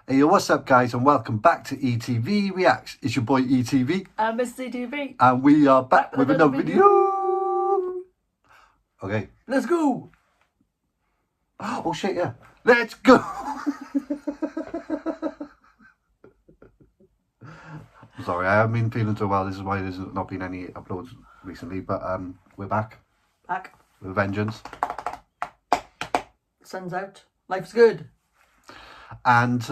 Hey, what's up, guys, and welcome back to ETV Reacts. It's your boy ETV. And Miss CTV. And we are back with another video. Okay. Let's go. Oh, shit, yeah. Let's go. Sorry, I haven't been feeling too well. This is why there's not been any uploads recently. But we're back. Back. With vengeance. Sun's out. Life's good. And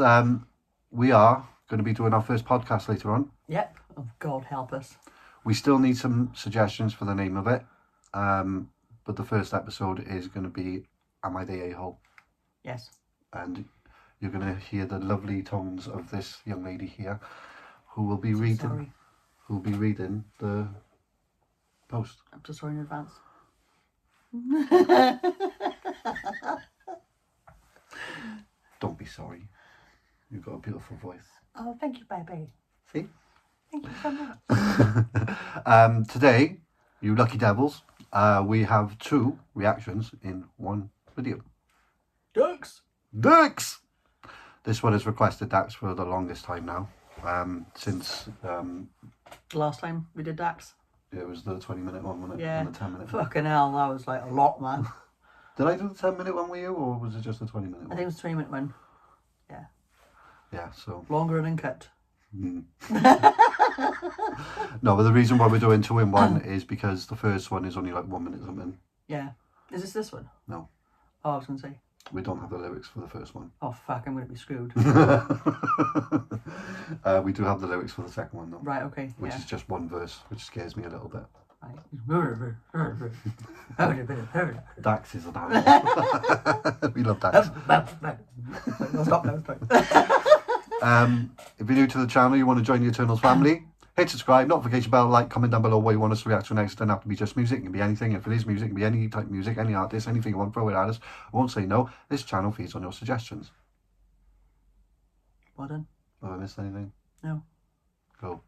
we are going to be doing our first podcast later on. Yep. Oh, God help us. We still need some suggestions for the name of it. But the first episode is going to be Am I the A-Hole? Yes. And you're going to hear the lovely tones of this young lady here who will be reading the post. I'm so sorry in advance. Don't be sorry. You've got a beautiful voice. Oh, thank you, baby. See? Thank you so much. Today, you lucky devils, we have 2 reactions in one video. Ducks. Dax! This one has requested Dax for the longest time now. Since The last time we did Dax. it was the 20-minute one, wasn't it? Yeah. And the 10-minute one. Fucking hell, that was like a lot, man. Did I do the 10-minute one with you, or was it just the 20-minute one? I think it was 3-minute one. Yeah. Yeah, so... Longer than cut. No, but the reason why we're doing 2 in 1 is because the first one is only like 1 minute something. Yeah. Is this one? No. Oh, I was going to say. We don't have the lyrics for the first one. Oh, fuck, I'm going to be screwed. We do have the lyrics for the second one, though. Right, okay. Which is just one verse, which scares me a little bit. Right. Dax is an animal. We love Dax. No, stop now. Stop. If you're new to the channel, you want to join the Eternals family, hit subscribe, notification bell, like, comment down below what you want us to react to next. It doesn't have to be just music, it can be anything. If it is music, it can be any type of music, any artist, anything you want, throw it at us. I won't say no. This channel feeds on your suggestions. Well done. Have I missed anything? No. Cool.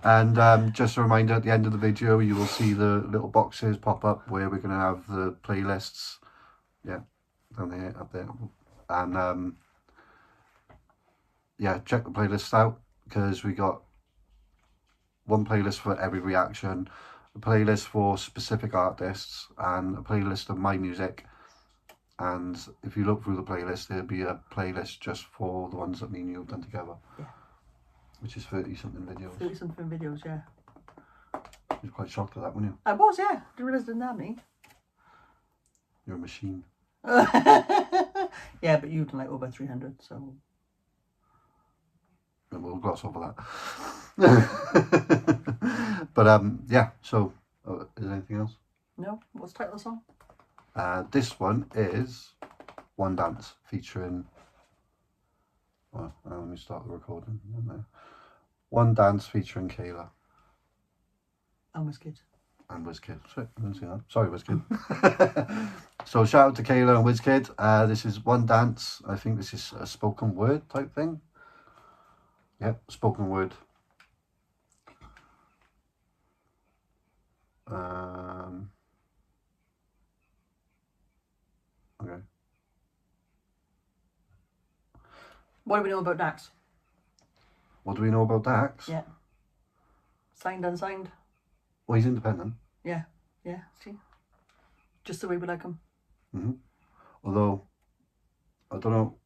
And just a reminder, at the end of the video, you will see the little boxes pop up where we're going to have the playlists. Yeah, down there, up there. And yeah, check the playlists out, because we got one playlist for every reaction, a playlist for specific artists, and a playlist of my music. And if you look through the playlist, there'll be a playlist just for the ones that me and you have done together. Yeah. Which is 30-something videos. 30-something videos, yeah. You're quite shocked at that, weren't you? I was, yeah. Didn't realise I didn't have any. You're a machine. Yeah, but you've done like over 300, so... We'll gloss over that. But yeah, so is there anything else? No? What's the title of the song? This one is One Dance featuring... Well, let me start the recording. One Dance featuring Kayla. And WizKid. And WizKid. Sorry, I didn't see that. Sorry, WizKid. So shout out to Kayla and WizKid. This is One Dance. I think this is a spoken word type thing. Yep, spoken word. Okay. What do we know about Dax? What do we know about Dax? Yeah. Signed, unsigned? Well, he's independent. Yeah. Yeah, see? Just the way we like him. Mm-hmm. Although, I don't know,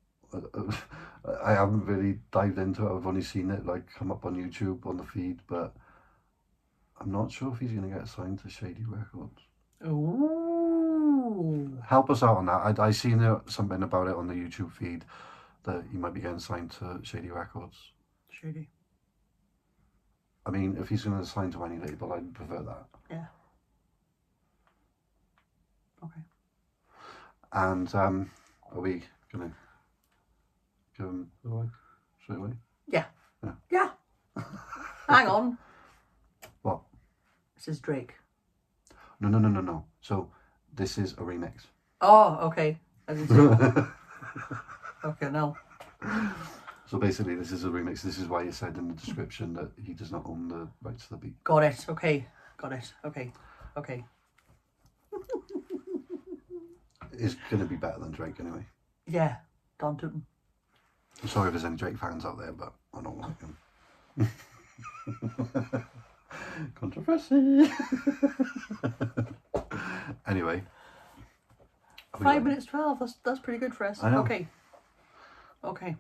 I haven't really dived into it. I've only seen it like come up on YouTube on the feed, but I'm not sure if he's going to get signed to Shady Records. Ooh. Help us out on that. I seen something about it on the YouTube feed that he might be getting signed to Shady Records. Shady. I mean, if he's going to sign to any label, I'd prefer that. Yeah. Okay. And are we going to give him the away straight away? Yeah. Yeah. Yeah. Hang on. What? This is Drake. No. So this is a remix. Oh, okay. I didn't see. Okay, no. So basically, this is a remix. This is why he said in the description that he does not own the rights to the beat. Got it. Okay. Got it. Okay. Okay. It's going to be better than Drake anyway. Yeah. Don Tootin. I'm sorry if there's any Drake fans out there, but I don't like him. Controversy. Anyway. 5 minutes 12. That's pretty good for us. I know. Okay.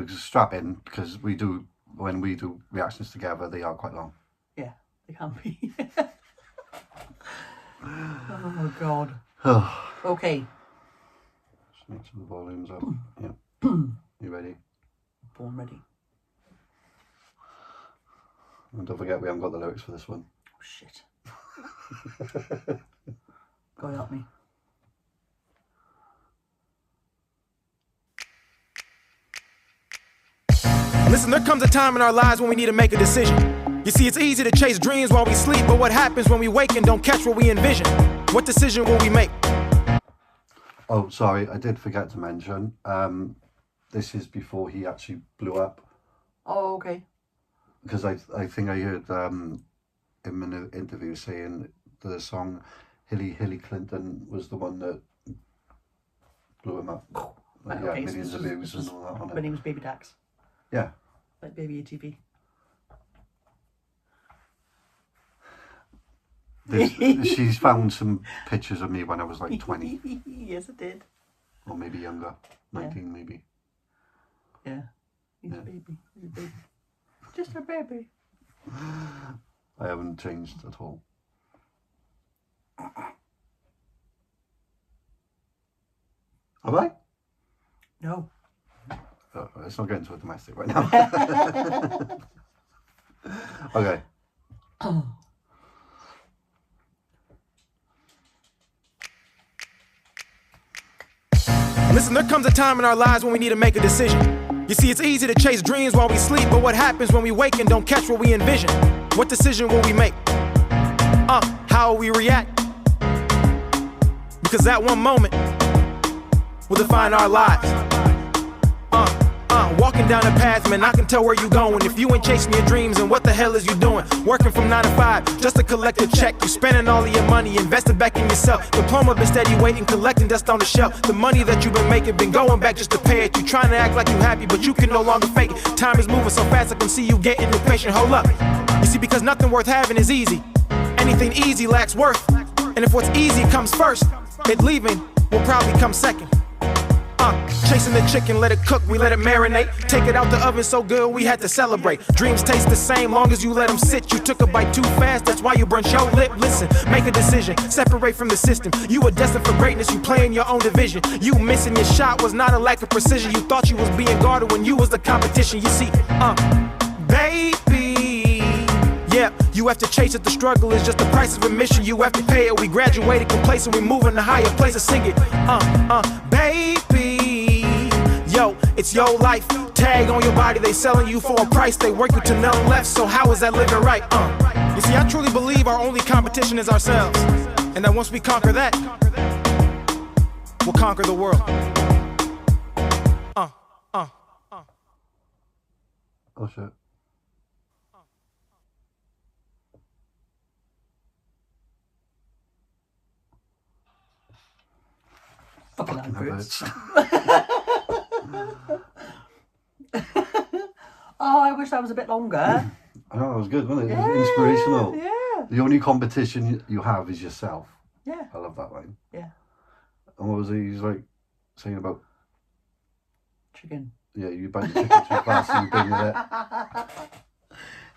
Just strap in, because when we do reactions together, they are quite long. Yeah, they can be. Oh God. Okay. Just make sure the volume's up. Yeah. You ready? Born ready. And don't forget, we haven't got the lyrics for this one. Oh shit. God help me. Listen, there comes a time in our lives when we need to make a decision. You see, it's easy to chase dreams while we sleep, but what happens when we wake and don't catch what we envision? What decision will we make? Oh, sorry, I did forget to mention, this is before he actually blew up. Oh, okay. Because I think I heard him in an interview saying the song Hilly Clinton was the one that blew him up. Like, Right, okay, yeah, so millions of this views was- and all that on My it. name was Baby Dax. Yeah. Like Baby ATV. She's found some pictures of me when I was like 20, Yes, it did. or maybe younger, 19 maybe. Yeah. He's a baby. He's a baby. Just a baby. I haven't changed at all. Have I? No. Let's not get into a domestic right now. Okay. Listen, there comes a time in our lives when we need to make a decision. You see, it's easy to chase dreams while we sleep, but what happens when we wake and don't catch what we envision? What decision will we make? How will we react? Because that one moment will define our lives. Walking down the path, man, I can tell where you going. If you ain't chasing your dreams, and what the hell is you doing? Working from 9 to 5 just to collect a check. You spending all of your money, investing back in yourself. Diploma been steady waiting, collecting dust on the shelf. The money that you've been making been going back just to pay it. You trying to act like you happy, but you can no longer fake it. Time is moving so fast, I can see you getting impatient. Hold up. You see, because nothing worth having is easy. Anything easy lacks worth. And if what's easy comes first, it leaving will probably come second. Chasing the chicken, let it cook, we let it marinate. Take it out the oven so good, we had to celebrate. Dreams taste the same, long as you let them sit. You took a bite too fast, that's why you burnt your lip. Listen, make a decision, separate from the system. You were destined for greatness, you play in your own division. You missing your shot was not a lack of precision. You thought you was being guarded when you was the competition. You see, baby, yeah, you have to chase it, the struggle is just the price of admission. You have to pay it, we graduated complacent, we moving to higher places, sing it. Baby, yo, it's your life. Tag on your body, they selling you for a price. They work you to none left, so how is that living right? You see, I truly believe our only competition is ourselves. And that once we conquer that, we'll conquer the world. Oh shit. Fucking Adverts. Oh, I wish that was a bit longer. I know, that was good, wasn't it? It was inspirational. Yeah. The only competition you have is yourself. Yeah. I love that line. Yeah. And what was he? He's like saying about, Chicken. yeah, you bite the chicken too fast and you bring it.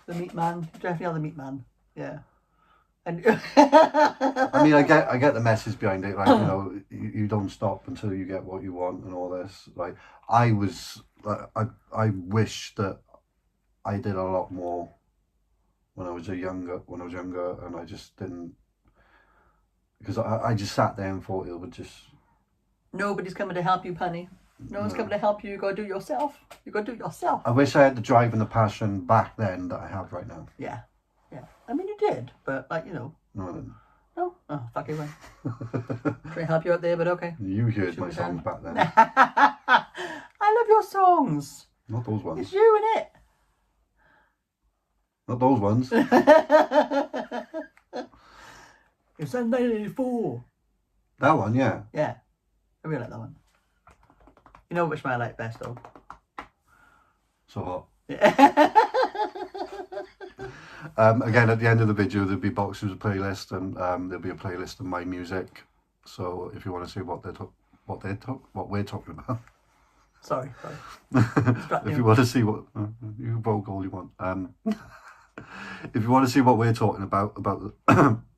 The meat man. Definitely are the meat man. Yeah. And I mean, I get the message behind it. Like, you know, you don't stop until you get what you want and all this. Like, I wish that I did a lot more when I was younger, and I just didn't, because I just sat there and thought it would just. nobody's coming to help you, Penny. No one's coming to help you. You gotta do it yourself. You gotta do it yourself. I wish I had the drive and the passion back then that I have right now. Yeah. Yeah. I mean, you did, but like, you know. No, I didn't. No. Oh, fuck you, man. Trying to help you out there, but okay. You heard my we songs done? back then. I love your songs. Not those ones. It's you in it. Not those ones. It's 1984. That one, yeah. Yeah. I really like that one. You know which one I like best though. So what? Yeah. Again, at the end of the video, there'll be Boxing's playlist, and there'll be a playlist of my music. So if you want to see what we're talking about, sorry. if you want to see what you vote all you want, if you want to see what we're talking about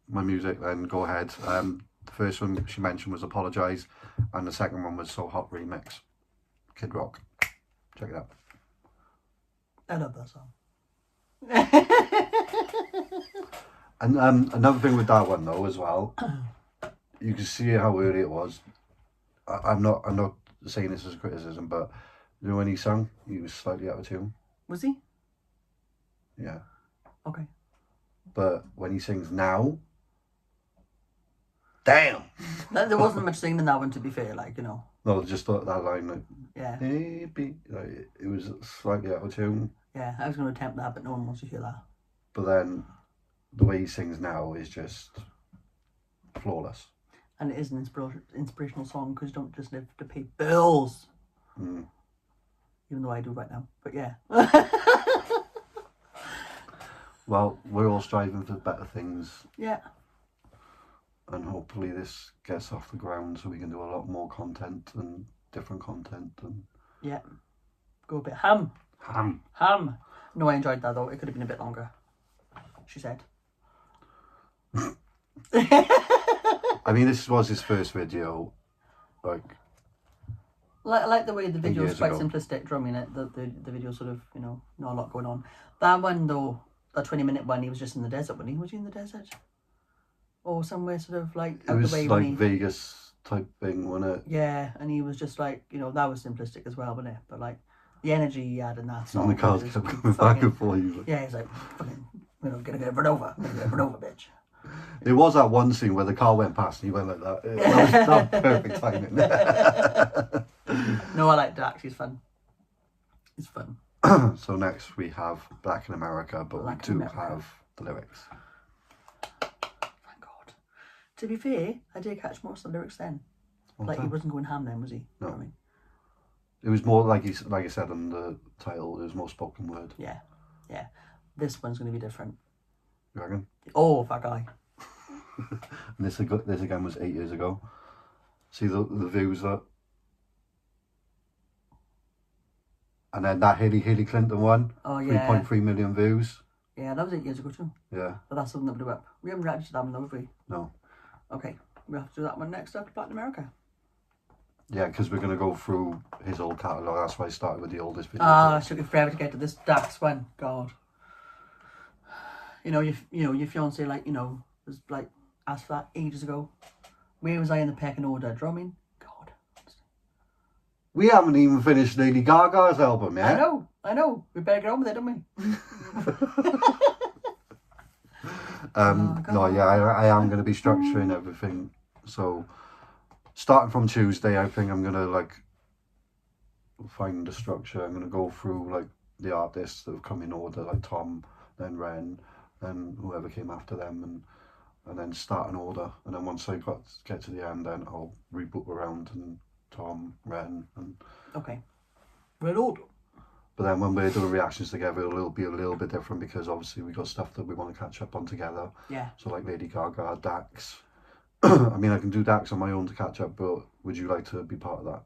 my music, then go ahead. The first one she mentioned was "Apologize," and the second one was "So Hot" remix, Kid Rock. Check it out. I love that song. And another thing with that one though as well, you can see how early it was. I'm not saying this as a criticism, but you know when he sang, he was slightly out of tune. Was he? Yeah. Okay. But when he sings now, damn. There wasn't much singing in that one, to be fair. Like, you know. No, just that line, like, Yeah. maybe, like, it was slightly out of tune. Yeah, I was going to attempt that, but no one wants to hear that. But then the way he sings now is just flawless. And it is an inspirational song because you don't just live to pay bills. Mm. Even though I do right now. But yeah. Well, we're all striving for better things, Yeah. and hopefully this gets off the ground so we can do a lot more content and different content and Yeah. Go a bit ham. ham. No, I enjoyed that though. It could have been a bit longer. She said. I mean, this was his first video, like, I like the way the video is years quite ago. simplistic drumming it. The video sort of, you know, not a lot going on. That one though, that 20-minute one, he was just in the desert, wasn't he? Was he in the desert? Or somewhere sort of like it out was the way, like wasn't he? Vegas type thing, wasn't it? Yeah, and he was just like, you know, that was simplistic as well, wasn't it? But like the energy he had in that song. And the cars was kept just coming back fucking- and forth. He was Yeah, he's like, fucking, you know, gonna get run over. Gonna get run over, bitch. There was that one scene where the car went past and he went like that. That was perfect timing. No, I like Dax. He's fun. He's fun. So next we have Black in America, but Black we in do America. have the lyrics. Thank God. To be fair, I did catch most of the lyrics then. Like he wasn't going ham then, was he? No. You know what I mean? It was more like I said in the title, it was more spoken word. Yeah. Yeah. This one's going to be different. You reckon? Oh, that guy. And this again was 8 years ago. See the views that. And then that Hillary Clinton one, Oh, yeah. 3.3 million views. Yeah, that was 8 years ago too. Yeah, But that's something that blew up. We haven't reacted to that one though, have we? no. Okay. We'll have to do that one next after Black in America. Yeah, because we're going to go through his old catalogue. That's why I started with the oldest video. Ah, it took you forever to get to this Dax one. God. You know, your fiance, like, you know, was like asked for that ages ago. Where was I in the pecking order? Drumming? God. We haven't even finished Lady Gaga's album yet. I know. We better get on with it, don't we? No, yeah, I am going to be structuring everything. So, starting from Tuesday, I think I'm going to, like, find the structure. I'm going to go through, like, the artists that have come in order, like Tom, then Ren, then whoever came after them, and then start an order. And then once I get to the end, then I'll reboot around and Tom, Ren, and... Okay. Red order. But then when we're doing reactions together, it'll be a little bit different because obviously we got stuff that we want to catch up on together. Yeah. So like Lady Gaga, Dax. I mean, I can do Dax on my own to catch up, but would you like to be part of that?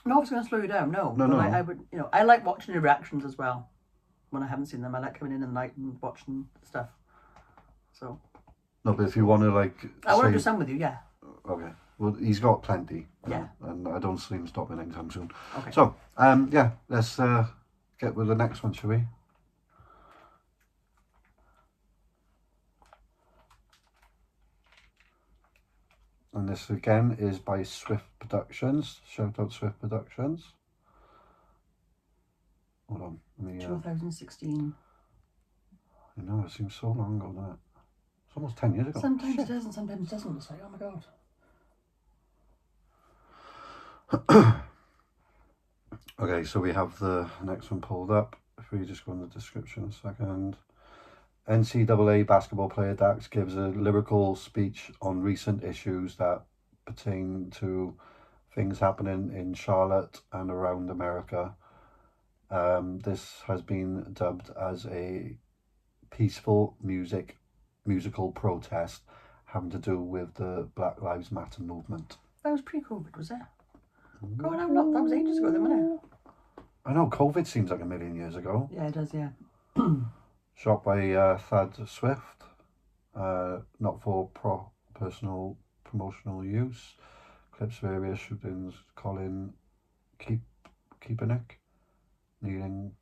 No, I was going to slow you down. No. No, But no. I would, you know, I like watching your reactions as well. When I haven't seen them, I like coming in the night and watching stuff. So. No, but if you want to like... I want to do say- some with you, yeah. Okay. Well, he's got plenty. Yeah. And I don't see him stopping anytime soon. Okay. So, yeah, let's get with the next one, shall we? And this again is by Swift Productions. Shout out Swift Productions. Hold on. Let me, 2016. I know, it seems so long ago now. It's almost 10 years ago. Sometimes Shit. it does and sometimes it doesn't. It's like, oh my God. Okay, so we have the next one pulled up. If we just go in the description a second. NCAA basketball player Dax gives a lyrical speech on recent issues that pertain to things happening in Charlotte and around America. This has been dubbed as a peaceful musical protest having to do with the Black Lives Matter movement. That was pre-COVID, was it? God, I'm not. That was ages ago, wasn't it? I know, COVID seems like a million years ago. Yeah, it does, yeah. Shot by Thad Swift, not for personal promotional use. Clips various shootings. Colin Kaepernick leading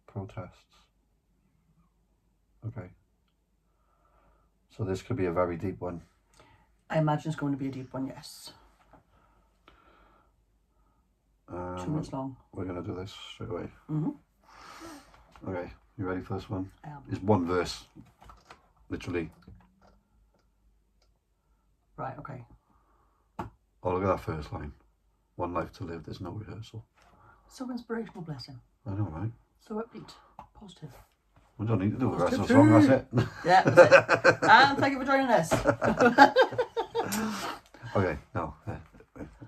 protests. Okay. So this could be a very deep one. I imagine it's going to be a deep one, yes. 2 minutes long. We're going to do this straight away. Mm-hmm. Okay, you ready for this one? I am. It's one verse, literally. Right, okay. Oh, look at that first line. One life to live, there's no rehearsal. So inspirational, bless him. I know, right? So upbeat, positive. We don't need to do the rest of the song, that's it. Yeah, that's it. And thank you for joining us. Okay, now,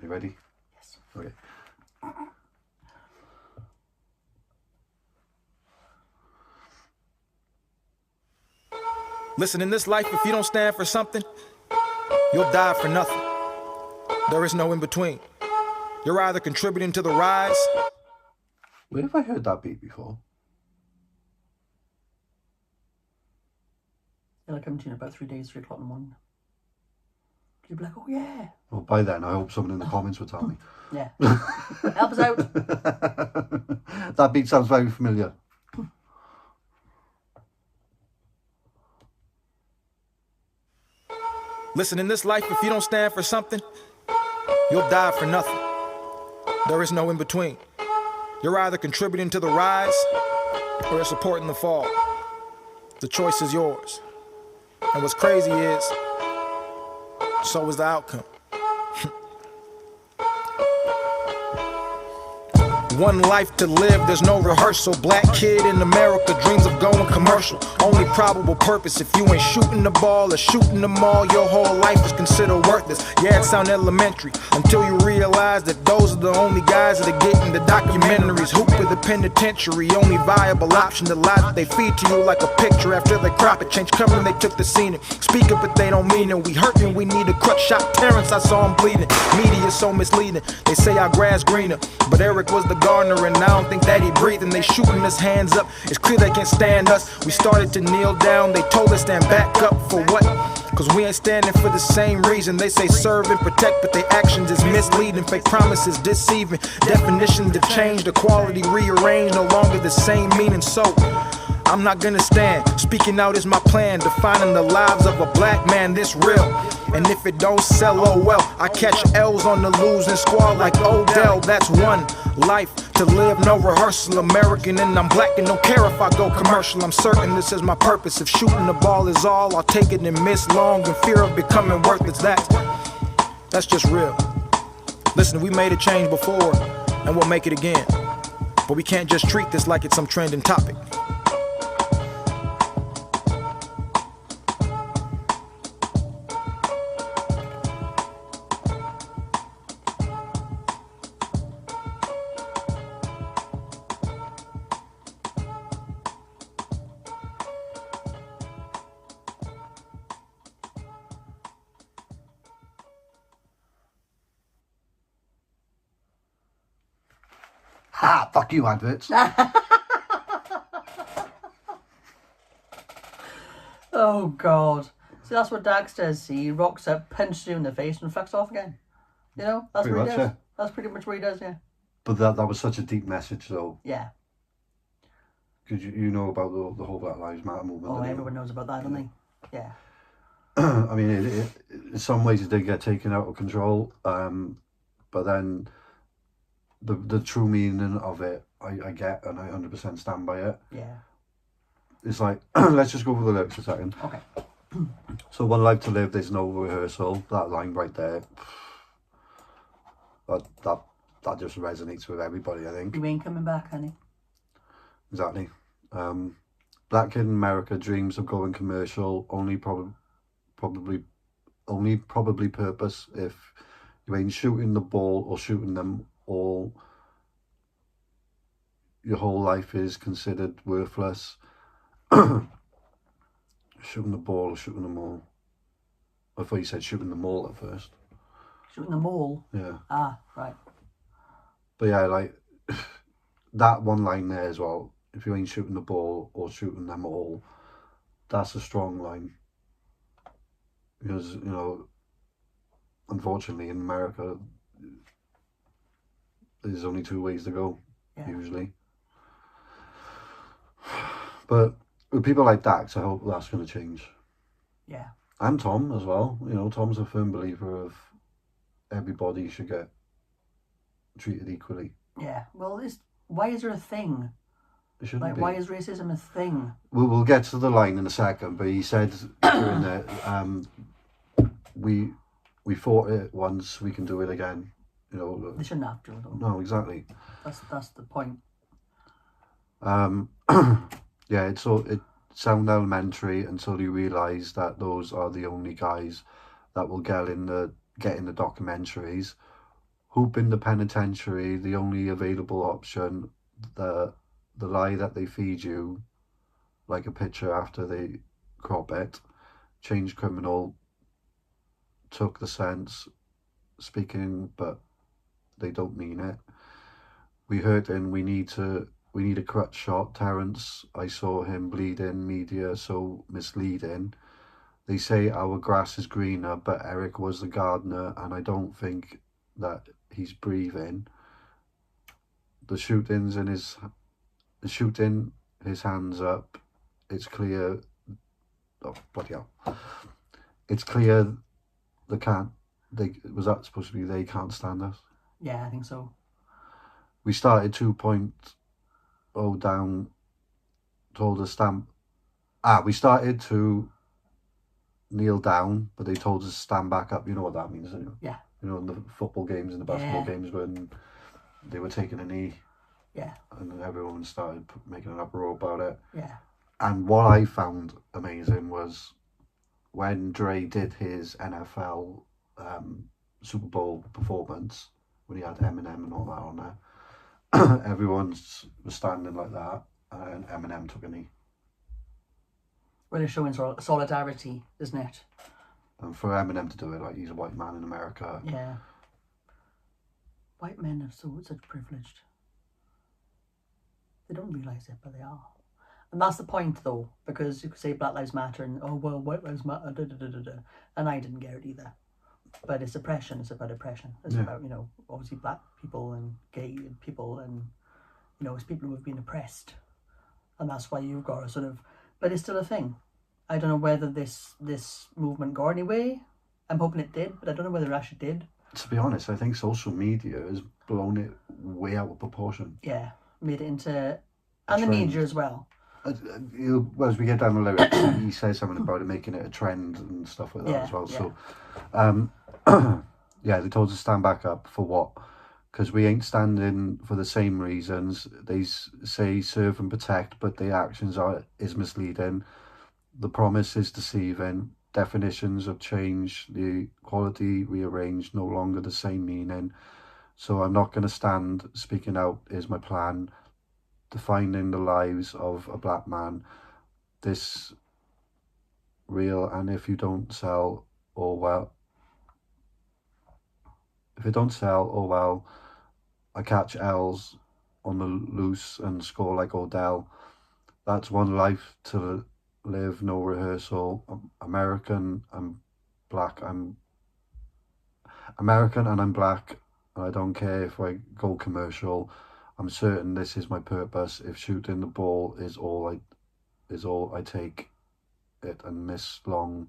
you ready? Yes. Okay. Listen, in this life, if you don't stand for something, you'll die for nothing. There is no in between. You're either contributing to the rise. Where have I heard that beat before? It'll come to you in about 3 days, 3 o'clock in the morning. You'll be like, oh yeah. Well, by then, I hope someone in the comments would tell me. Yeah. Help us out. That beat sounds very familiar. Listen, in this life, if you don't stand for something, you'll die for nothing. There is no in between. You're either contributing to the rise or you're supporting the fall. The choice is yours. And what's crazy is, so is the outcome. One life to live, there's no rehearsal. Black kid in America dreams of going commercial. Only probable purpose, if you ain't shooting the ball or shooting them all, your whole life is considered worthless. Yeah, it sound elementary until you realize that those are the only guys that are getting the documentaries. Hoop of the penitentiary, only viable option. The lies that they feed to you like a picture after they crop it. Change coming, they took the scene. Speak up, but they don't mean it. We hurting, we need a crutch. Shot Terrence, I saw him bleeding. Media so misleading. They say our grass greener, but Eric was the gardener, and I don't think that he breathing. They shooting his hands up. It's clear they can't stand us. We started to kneel down. They told us stand back up for what? Cause we ain't standing for the same reason. They say serve and protect, but their actions is misleading. Fake promises deceiving. Definitions have changed. The quality rearranged. No longer the same meaning. So I'm not gonna stand. Speaking out is my plan. Defining the lives of a black man this real. And if it don't sell, oh well. I catch L's on the losing squad like Odell. That's one life to live, no rehearsal. American and I'm black and don't care if I go commercial. I'm certain this is my purpose. If shooting the ball is all, I'll take it and miss long in fear of becoming worthless. That's just real. Listen, we made a change before and we'll make it again. But we can't just treat this like it's some trending topic. Ha! Fuck you, adverts. Oh God. See, that's what Dax does. See, he rocks up, punches you in the face, and fucks off again. You know, that's Pretty what he much, does. yeah. That's pretty much what he does. Yeah. But that was such a deep message, though. Yeah. Because you know about the whole Black Lives Matter movement. Oh, don't you? everyone knows about that, don't they? Yeah. I mean, it, in some ways it did get taken out of control, but then the true meaning of it, I get, and I 100% stand by it. Yeah. It's like, let's just go over the lyrics for a second. Okay. So, one life to live, there's no rehearsal. That line right there, that just resonates with everybody, I think. You ain't coming back, honey. Exactly. Black kid in America dreams of going commercial. Only probably purpose if you ain't shooting the ball or shooting them all. Your whole life is considered worthless. Shooting the ball or shooting them all. I thought you said shooting them all at first. Shooting them all. Yeah. Ah, right. But yeah, like that one line there as well. If you ain't shooting the ball or shooting them all, that's a strong line. Because, you know, unfortunately in America, there's only two ways to go, usually. But with people like Dax, I hope that's going to change. Yeah. And Tom as well. You know, Tom's a firm believer of everybody should get treated equally. Yeah. Well, why is there a thing? It shouldn't Like, be. why is racism a thing? We'll get to the line in a second, but he said during there, we fought it once, we can do it again. You know. They shouldn't have to, though. No, exactly. That's the point. Yeah, it sounded elementary until you realise that those are the only guys that will get in the documentaries. Hoop in the penitentiary, the only available option, the lie that they feed you, like a picture after they crop it, change criminal, took the sense, speaking, but they don't mean it. We hurt and we need a crutch shot. Terence, I saw him bleeding, media so misleading. They say our grass is greener, but Eric was the gardener, and I don't think that he's breathing. The shooting, his hands up. It's clear. Oh, bloody hell. It's clear was that supposed to be they can't stand us? Yeah, I think so. We started 2.0 down, told us we started to kneel down, but they told us to stand back up. You know what that means, don't you? Yeah. You know, in the football games and the basketball games when they were taking a knee. Yeah. And everyone started making an uproar about it. Yeah. And what I found amazing was when Dre did his NFL Super Bowl performance, when he had Eminem and all that on there, everyone was standing like that, and Eminem took a knee. Well, it's showing solidarity, isn't it? And for Eminem to do it, like, he's a white man in America. Yeah. White men are such privileged. They don't realise it, but they are. And that's the point, though, because you could say Black Lives Matter and, oh, well, White Lives Matter, and I didn't get it either. But it's oppression. It's about oppression. It's about, you know, obviously black people and gay people and, you know, it's people who have been oppressed. And that's why you've got a sort of... But it's still a thing. I don't know whether this movement got anyway. I'm hoping it did, but I don't know whether it actually did. To be honest, I think social media has blown it way out of proportion. Yeah, made it into... And the media as well. Well, as we get down the lyrics, he says something about it making it a trend and stuff like that as well. Yeah. So, yeah, they told us to stand back up for what? Because we ain't standing for the same reasons. They say serve and protect, but the actions is misleading. The promise is deceiving. Definitions have changed. The quality rearranged, no longer the same meaning. So I'm not going to stand. Speaking out is my plan. Defining the lives of a black man. This real, and if you don't sell, oh well. If it don't sell, oh well. I catch L's on the loose and score like Odell. That's one life to live, no rehearsal. American, I'm black. I'm American and I'm black. And I don't care if I go commercial. I'm certain this is my purpose. If shooting the ball is all I take it and miss long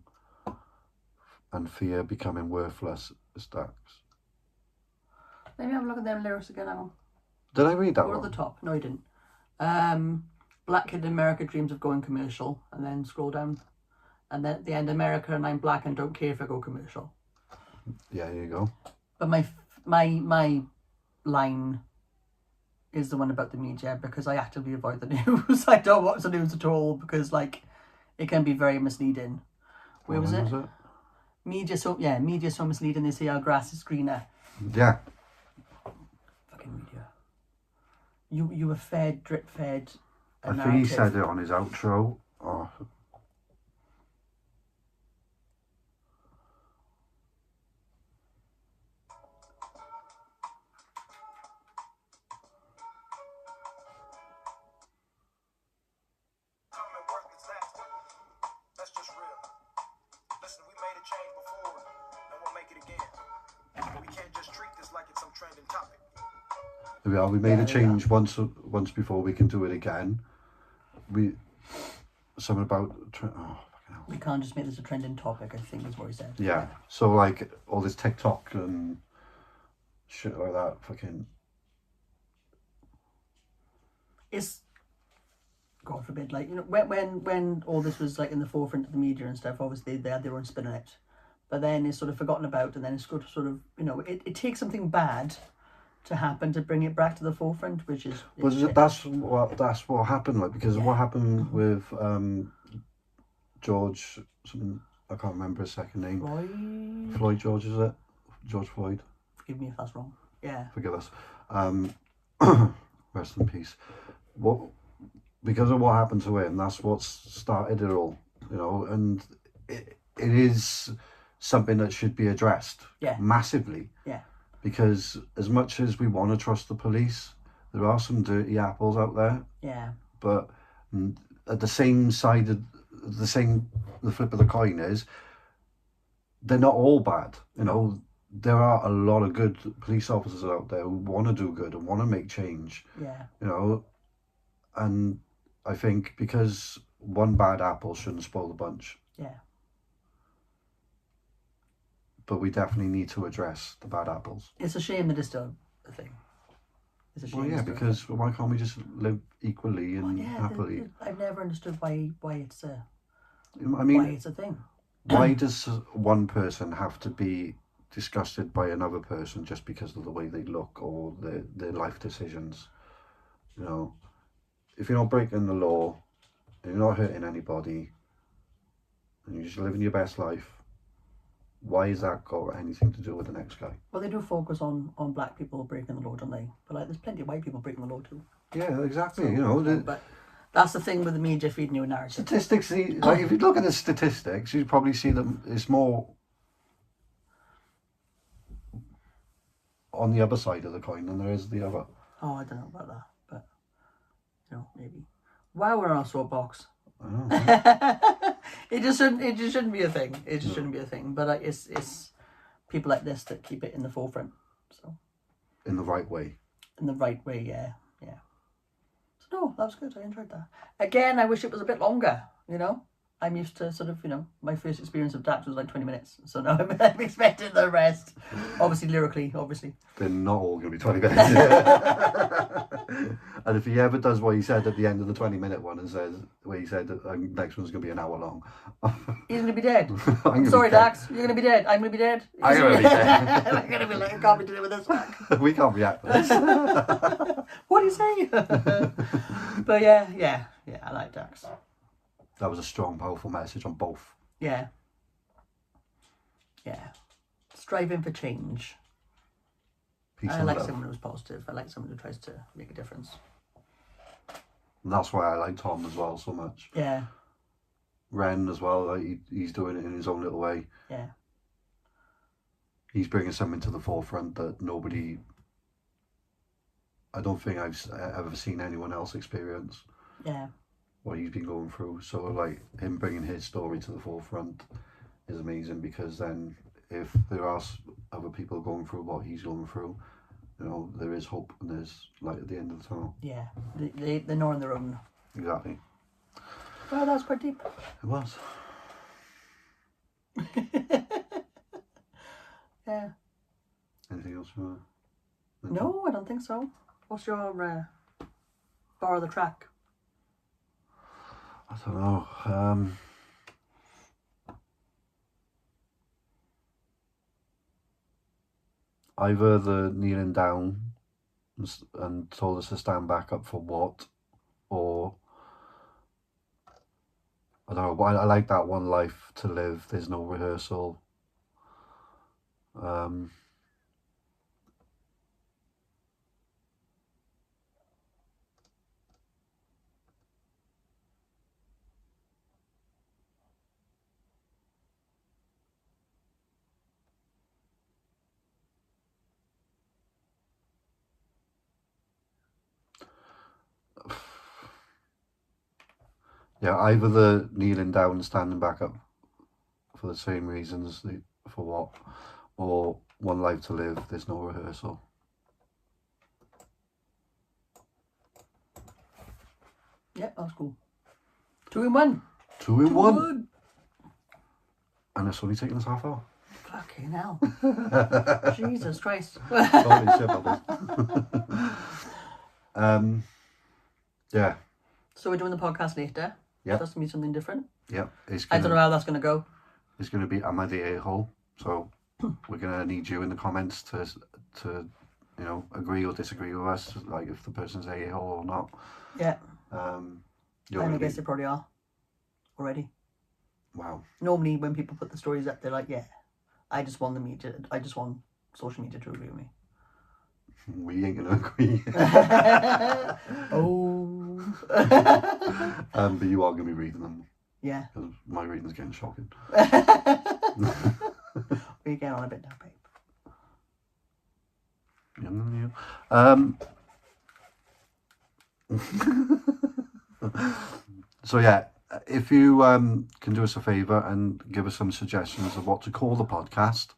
and fear becoming worthless stacks. Let me have a look at them lyrics again, hang on. Did I read that Go wrong? to the top. No, you didn't. Black kid in America dreams of going commercial, and then scroll down. And then at the end, America and I'm black and don't care if I go commercial. Yeah, here you go. But my line is the one about the media, because I actively avoid the news. I don't watch the news at all because, like, it can be very misleading. Where was it? Media so misleading. They say our grass is greener. Yeah. Fucking media. You were drip fed. I think he said it on his outro. Oh. That's just real. Listen, we made a change before, and we'll make it again. We can't just treat this like it's some trending topic. There we are. We made a change once before. We can do it again. Something about. Fucking hell. We can't just make this a trending topic, I think is what he said. Yeah. So like all this TikTok and shit like that. Fucking. It's, God forbid, like, you know, when all this was like in the forefront of the media and stuff, obviously they had their own spin on it, but then it's sort of forgotten about, and then it's sort of you know, it takes something bad to happen to bring it back to the forefront, which is. But that's what happened, like, because what happened with George something, I can't remember his second name. Floyd George, is it? George Floyd. Forgive me if that's wrong. Yeah. Forgive us. Rest in peace. Because of what happened to him, that's what started it all, you know, and it is something that should be addressed massively. Yeah. Because as much as we want to trust the police, there are some dirty apples out there. Yeah. But at the same side of the flip of the coin is, they're not all bad, you know. There are a lot of good police officers out there who want to do good and want to make change. Yeah. You know, and I think because one bad apple shouldn't spoil the bunch. Yeah. But we definitely need to address the bad apples. It's a shame that it's still a thing. It's a shame. Well, yeah, because why can't we just live equally and happily? I've never understood why it's a. I mean, why it's a thing. Why does one person have to be disgusted by another person just because of the way they look or their life decisions? You know, if you're not breaking the law and you're not hurting anybody and you're just living your best life, why has that got anything to do with the next guy? Well, they do focus on black people breaking the law, don't they? But like, there's plenty of white people breaking the law too. Yeah, exactly. So, you know, but that's the thing with the media feeding you a narrative. Statistics, like if you look at the statistics, you probably see that it's more on the other side of the coin than there is the other. Oh, I don't know about that, but you know, maybe. While we're on our soapbox, I know. it just shouldn't be a thing. It just shouldn't be a thing. But it's people like this that keep it in the forefront. So. In the right way. In the right way, yeah. So no, that was good. I enjoyed that. Again, I wish it was a bit longer. You know, I'm used to sort of, you know, my first experience of Dax was like 20 minutes. So now I'm expecting the rest. Obviously, lyrically, obviously. They're not all going to be 20 minutes. And if he ever does what he said at the end of the 20-minute one and says, where he said that next one's going to be an hour long. He's going to be dead. I'm sorry, Dax. You're going to be dead. I'm going to be dead. I'm going to be dead. I'm going to be like, I can't be doing with this one. We can't react to this. What are you saying? But yeah, I like Dax. That was a strong, powerful message on both. Yeah. Striving for change. Peace I and like love. someone who's positive. I like someone who tries to make a difference. And that's why I like Tom as well so much. Yeah. Ren as well, like he's doing it in his own little way. Yeah. He's bringing something to the forefront that nobody, I don't think I've ever seen anyone else experience. Yeah. What he's been going through. So like him bringing his story to the forefront is amazing, because then if there are other people going through what he's going through, you know, there is hope and there's light at the end of the tunnel. Yeah. They're not on their own. Exactly. Well, that was quite deep. It was. Yeah. Anything else you want to? No, I don't think so. What's your borrow the track? I don't know. Either the kneeling down and told us to stand back up for what, or I don't know. I like that one life to live. There's no rehearsal. Yeah, either the kneeling down and standing back up for the same reasons, for what, or One Life to Live, there's no rehearsal. Yep, that's cool. 2 in 1. 2 in 1. And it's only taken us half hour. Fucking hell. Jesus Christ. Holy shit, bubbles. Yeah. So we're doing the podcast later. Yeah. That's going to be something different. Yeah. I don't know how that's going to go. It's going to be Am I the A-hole? So we're going to need you in the comments to you know, agree or disagree with us, like if the person's A-hole or not. Yeah. You're And I gonna guess be- they probably are already. Wow. Normally when people put the stories up, they're like, yeah, I just want social media to review me. We ain't going to agree. Oh. But you are going to be reading them, Yeah. because my reading's getting shocking. We get on a bit now, babe. So yeah, if you can do us a favour and give us some suggestions of what to call the podcast,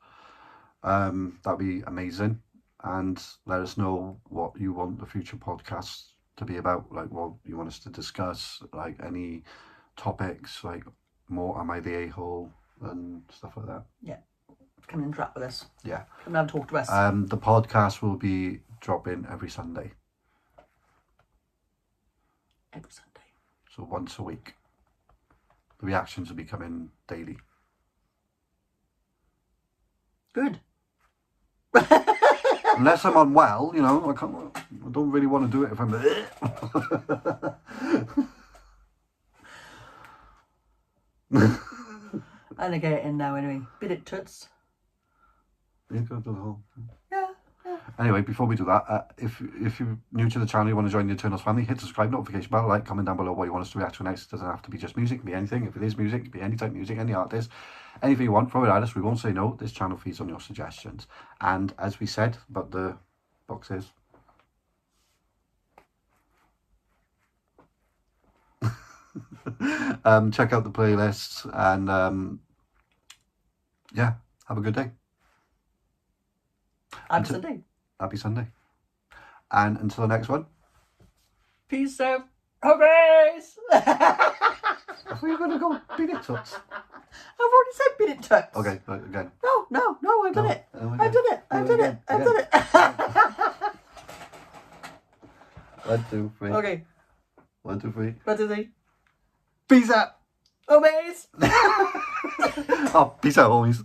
that'd be amazing. And let us know what you want the future podcasts to be about, like what you want us to discuss, like any topics, like more Am I the A-hole and stuff like that. Yeah. Come and interact with us. Yeah. Come and have a talk to us. The podcast will be dropping every Sunday, Every Sunday. so once a week. The reactions will be coming daily. Good. Unless I'm unwell, you know, I don't really want to do it if I'm. I'm gonna get it in now anyway. Bit it toots. You go do the whole. Yeah. Anyway, before we do that, if you're new to the channel, you want to join the Eternals family, hit the subscribe, notification bell, like, comment down below what you want us to react to next. It doesn't have to be just music, it can be anything. If it is music, it can be any type of music, any artist, anything you want, throw it at us. We won't say no. This channel feeds on your suggestions. And as we said about the boxes, check out the playlists and yeah, have a good day. Happy Sunday. Happy Sunday. And until the next one. Peace out. Hoggies! I thought you were going to go beat it tuts. I've already said bit it toots. Okay, right, again. No, I've done it. Oh, I've done it. I've done it. again, I've done it. 1, 2, 3. Okay. 1, 2, 3. What do they? Peace out. Hoggies! Oh, peace out, homies.